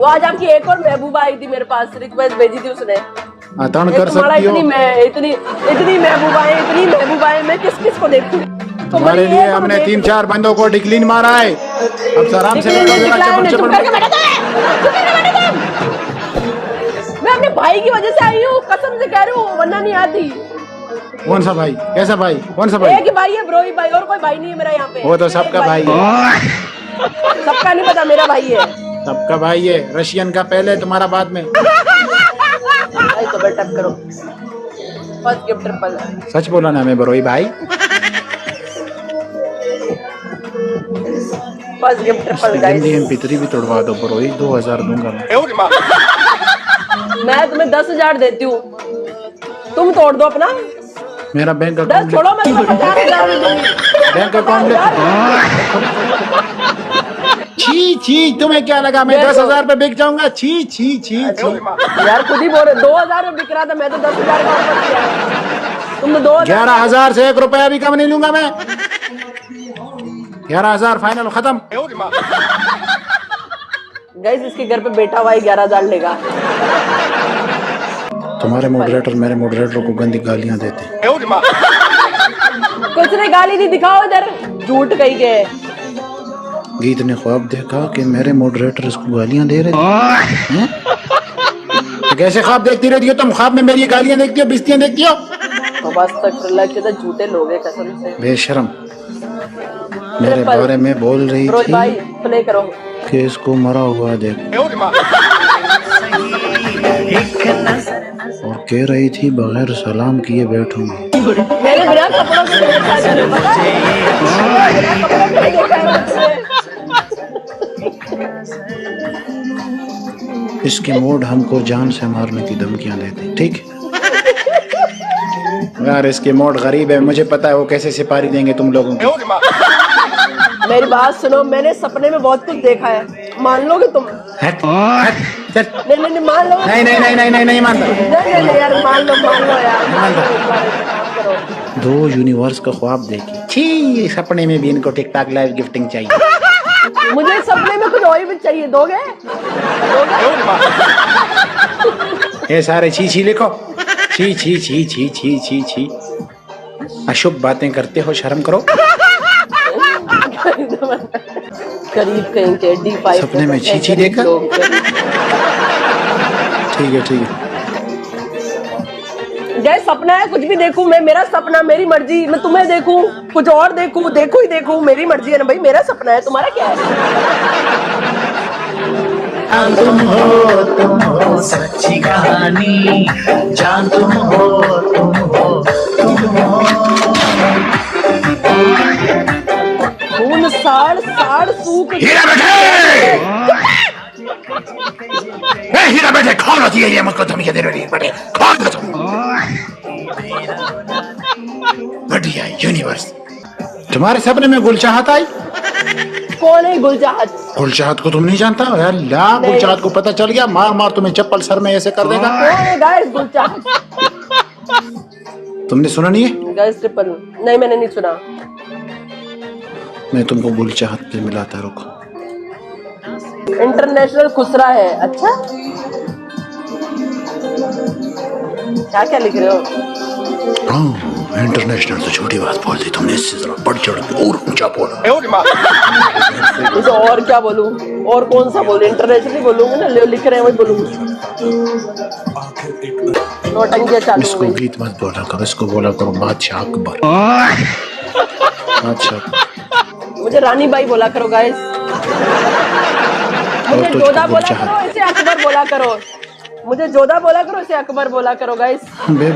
वो आज आपकी एक और महबूबा आई थी मेरे पास, रिक्वेस्ट भेजी थी उसने। अतन कर सकती हो। इतनी महबूबाएं मैं किस किस को देखूं? तुम्हारे लिए हमने 3-4 बंदों को डिक्लीन मारा है। अब आराम से मैं अपने भाई की वजह से आई हूँ, कसम से कह रही हूँ, वरना नहीं आती। कौन सा भाई? कैसा भाई? कौन सा भाई? एक ही भाई है, ब्रोही भाई, और कोई भाई नहीं है मेरा यहाँ पे। वो तो सबका भाई है। सबका नहीं पता, मेरा भाई है। सबका भाई है। रशियन का पहले, तुम्हारा बाद में। तो बेटा करो फर्स्ट गिफ्ट ट्रिपल। सच बोला ना मैं बरोई भाई। First gift triple guys. Hindi में पितरी भी तोड़वा दो बरोई, 2000 दूंगा मैं तुम्हें 10,000 देती हूँ, तुम तोड़ दो अपना। मेरा बैंक 10 अकाउंट छोड़ो, मैं तुम्हें 50,000 दूंगी। बैंक अकाउंट छी छी, तुम्हें क्या लगा मैं 10,000 पे बिक जाऊंगा? छी छी छी छी। यार खुद ही बोल रहे 2,000 में बिक रहा था, मैं तो 10,000 का ऑफर किया है। तुम तो 11,000 से 1 रुपया भी कम नहीं लूंगा मैं। 11,000 फाइनल, खत्म। गाइस इसके घर पे बेटा हुआ 11,000 लेगा। तुम्हारे मॉडरेटर मेरे मॉडरेटर को गंदी गालियां देते। कुछ ने गाली नहीं, दिखाओ इधर, झूठ कही गए। गीत ने ख्वाब देखा कि मेरे मॉडरेटर इसको गालियां दे रहे हैं। तो कैसे ख्वाब देखती रहती हो तुम? ख्वाब में मेरी गालियां देखती हो, बिस्तियां देखती हो? तो बस तक के तो झूठे लोग हैं कसम से। बेशरम, मेरे बारे में बोल रही थी भाई प्ले करो कि इसको मरा हुआ देख, और कह रही थी बगैर सलाम किए बैठूंगी। मेरे बिना कपड़ों के इसके मोड हमको जान से मारने की धमकियां देते। ठीक यार, इसके मोड गरीब है, मुझे पता है वो कैसे सिपारी देंगे तुम लोगों को। मेरी बात सुनो, मैंने सपने में बहुत कुछ देखा है, मान लोगे तुम? नहीं मान लो। नहीं मानता। नहीं यार, मान लो यार। 2 यूनिवर्स का ख्वाब देखी छी, सपने में भी इनको टिकटॉक लाइव गिफ्टिंग चाहिए। मुझे सपने में कुछ और भी चाहिए, दोगे? ये सारे छी छी लिखो, छी छी छी छी छी छी छी। अशुभ बातें करते हो, शर्म करो। करीब कहीं के D5 सपने में छी छी देखा? ठीक है। जैसे सपना है, कुछ भी देखूं मैं, मेरा सपना, मेरी मर्जी। मैं तुम्हें देखूं, कुछ और देखूं, मेरी मर्जी है ना भाई, मेरा सपना है, तुम्हारा क्या है? तुम हो सच्ची कहानी, जान तुम हो खून साड़ सूख। हीरा बेटे कौन होती है ये? मुझको तुम ये दे रही बेटे, कौन हो तुम? बढ़िया यूनिवर्स। तुम्हारे सपने में गुलचाहत आई? कौन है गुलचाहत? गुलचाहत को तुम नहीं जानता यार? गुलचाहत को पता चल गया, मार तुम्हें चप्पल सर में ऐसे कर देगा। कौन है गाइस गुलचाहत? तुमने सुना नहीं है? गाइस ट्रिपल नहीं, मैंने नहीं सुना। मैं तुमको गुलचाहत से मिलाता, रुको। इंटरनेशनल खुसरा है। अच्छा, क्या लिख रहे हो? हाँ, इंटरनेशनल तो छोटी बात बोल दी तुमने, इससे जरा बढ़ चढ़ के और ऊंचा बोला। तो और क्या बोलूं? और कौन सा बोलूं? इंटरनेशनल बोलूंगी ना, लिख रहे हैं वही बोलूंगी। नौटंकियां चालू। इसको गीत मत बोला करो, इसको बोला करो बादशाह अकबर। अच्छा, मुझे रानी बाई बोला करो गाइस। मुझे जोधा बोला करो, इसे अकबर बोला करो। मुझे जोधा बोला करो, इसे अकबर बोला करो गाइस। बे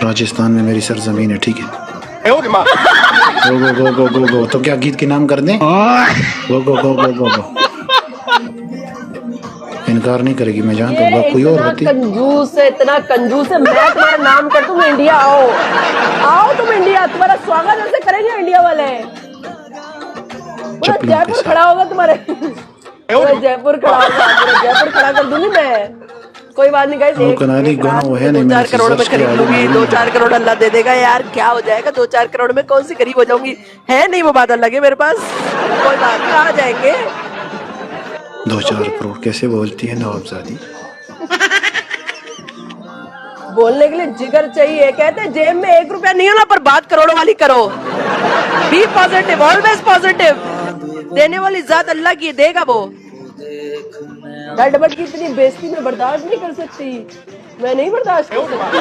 राजस्थान में मेरी सरजमीन है, ठीक है? गो। तो क्या गीत के नाम कर दें? गो। इनकार नहीं करेगी, मैं जानता हूँ। कोई और होती। कंजूस है, इतना कंजूस है। मैं तुम्हारा नाम कर दूं, इंडिया आओ तुम इंडिया, तुम्हारा स्वागत ऐसे करेंगे इंडिया वाले। पूरा जयपुर खड़ा होगा तुम्हारे, पूरा जयपुर खड़ा कर दूंगी मैं। कोई बात नहीं गाइस, 2-4 करोड़ में खरीद लूंगी। 2-4 करोड़ अल्लाह दे देगा यार, क्या हो जाएगा? 2-4 करोड़ में कौन सी गरीब हो जाऊंगी? है नहीं वो बात, अल्लाह के मेरे पास। कोई बात नहीं, आ जाएंगे। 2-4 करोड़ कैसे बोलती है नवाबजादी? बोलने के लिए जिगर चाहिए। कहते हैं जेब में 1 रुपया नहीं होना पर बात करोड़ों वाली करो। Be positive, always positive. देने वाली जात अल्लाह की, देगा वो। डैड बट की इतनी बेइज्जती में बर्दाश्त नहीं कर सकती, मैं नहीं बर्दाश्त कर सकती,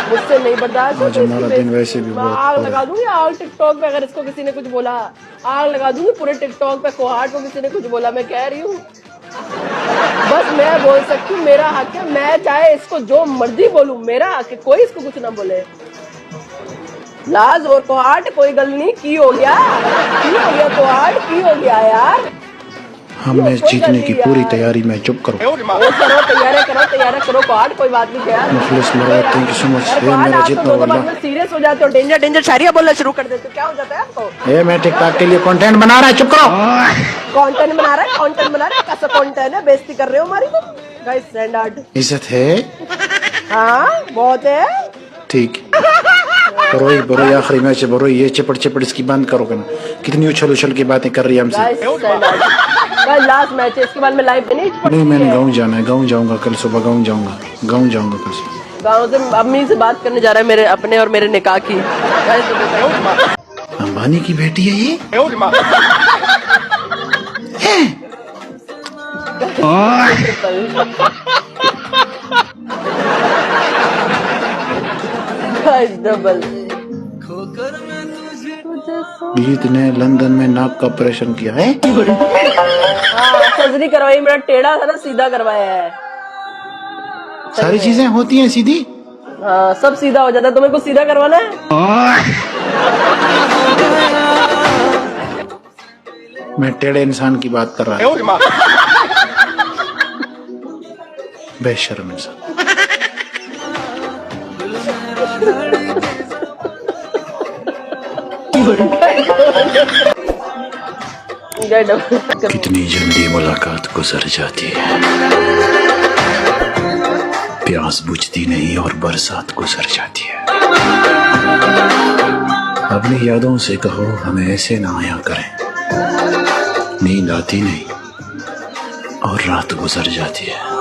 मुझसे नहीं बर्दाश्त आज हमारा दिन वैसे भी बहुत आग लगा दूंगी आग टिकटॉक पे। अगर इसको किसी ने कुछ बोला आग लगा दूंगी पूरे टिकटॉक पे। कोहाट को किसी ने कुछ बोला, मैं कह रही हूँ बस मैं बोल सकती हूँ, मेरा हक है। मैं चाहे इसको जो मर्जी बोलूं, मेरा हक है, कोई इसको कुछ ना बोले। लाज और कोहाट कोई गल नहीं की हो गया, कोहाट की हो गया यार। हम मैच जीतने की पूरी तैयारी में। चुप करो, तैयारी करो कोहाट, कोई बात नहीं यार। मुखलिस मेरा थैंक यू सो मच। ये मेरा जितना वाला सीरियस हो जाते हो, डेंजर शायरिया बोलना शुरू कर देते हो, क्या हो जाता है आपको? ये मैं टिकटॉक के लिए कंटेंट बना रहा है। चुप करो। कंटेंट बना रहा है कैसा कंटेंट है? बेइज्जती कर रहे हो हमारी तुम। गाइस स्टैंडर्ड इज्जत है। हाँ बहुत है। ठीक बरोई बरोई आखिरी मैच है बरोई। ये चिपड़ इसकी बंद करो करना। कितनी उछल की बातें कर रही है हमसे। लास्ट मैच है, इसके बाद में लाइव नहीं मैंने गाँव जाना है। गाँव जाऊंगा कल सुबह। गाँव जाऊंगा कल सुबह। गाँव से अम्मी से बात करने जा रहा है, मेरे अपने और मेरे निकाह की। अंबानी की बेटी है ये। डबल गीत ने लंदन में नाक का ऑपरेशन किया है। सर्जरी करवाई, मेरा टेढ़ा था ना सीधा करवाया है। सारी चीजें होती हैं सीधी। हाँ सब सीधा हो जाता है। तुम्हें कुछ सीधा करवाना है? मैं टेढ़े इंसान की बात कर रहा हूँ। बेशर्म इंसान। कितनी जल्दी मुलाकात गुजर जाती है, प्यास बुझती नहीं और बरसात गुजर जाती है। अपनी यादों से कहो हमें ऐसे ना आया करें, नींद आती नहीं और रात गुजर जाती है।